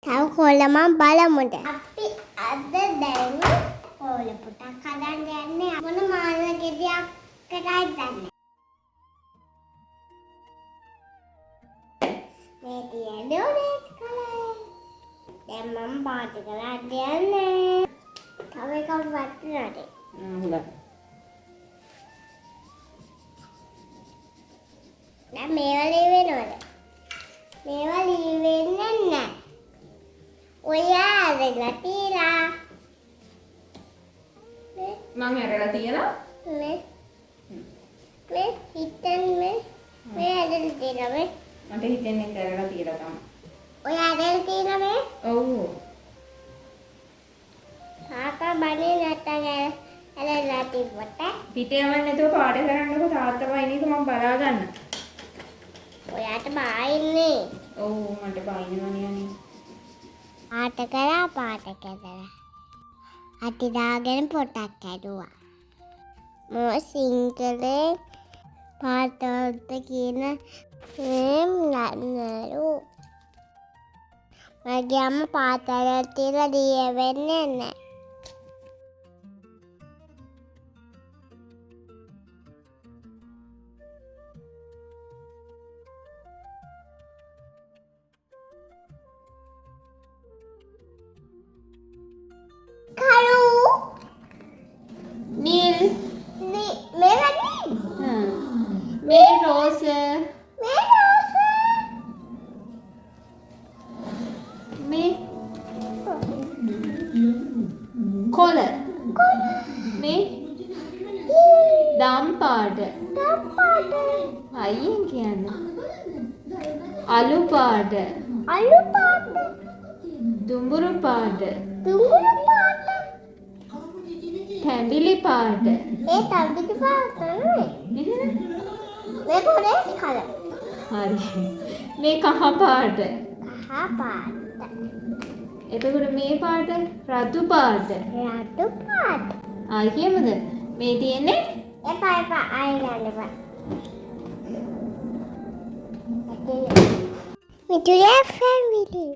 තව කොළම බලමුද. අපි අද දැන් කොළ පුටක් හදන්න යන්නේ. මොන මාන ගෙඩියක් කරයිද දන්නේ. මේ තියෙන්නේ orange color. දැන් මම පාට කරන්න යන්නේ. තව එකක් වටිනාද? හොඳයි. දැන් මේවා ලියවෙනවද? මේවා ලියවෙන්නේ නැහැ. ඔයා අරලා තියලා. මං ඇරලා තියලා මේ හිතන්නේ මේ අරලා තියලා මේ. මට හිතෙන්නේ ඇරලා තියලා තමයි. ඔයා අරලා තියලා මේ. ඔව්. තාත්තා බනේ නැත්තම් ඇරලා තිබ්බට. පිටේ යවන්න නැතුව පාඩේ කරන්නකො තාත්තා වයින් එක මම බලා ගන්න. ඔයාට බායින්නේ. ඔව් මට බයින්නවනේ අනේ. පාට කරලා. අති දාගෙන පොටක් ඇදුවා. මම සිංහලේ පාටවලට කියන නරු. මගේ අම්මා පාටවල තියලා ලියවෙන්නේ නැහැ. नील मेरा नहीं हाँ मेरी रोज में कोलर में दामपाड අයියෙන් කියන්නේ අලු පාට දුඹුරු පාට තැඹිලි පාට ඒ තම්බිලි පාට නෙමෙයි මේ කොරේස් කලර් හරි මේ කහ පාට එතකොට මේ පාට රතු පාට කියමුද මේ තියෙන්නේ එපා ආයෙ ගන්න මිතුරිය ෆැමිලි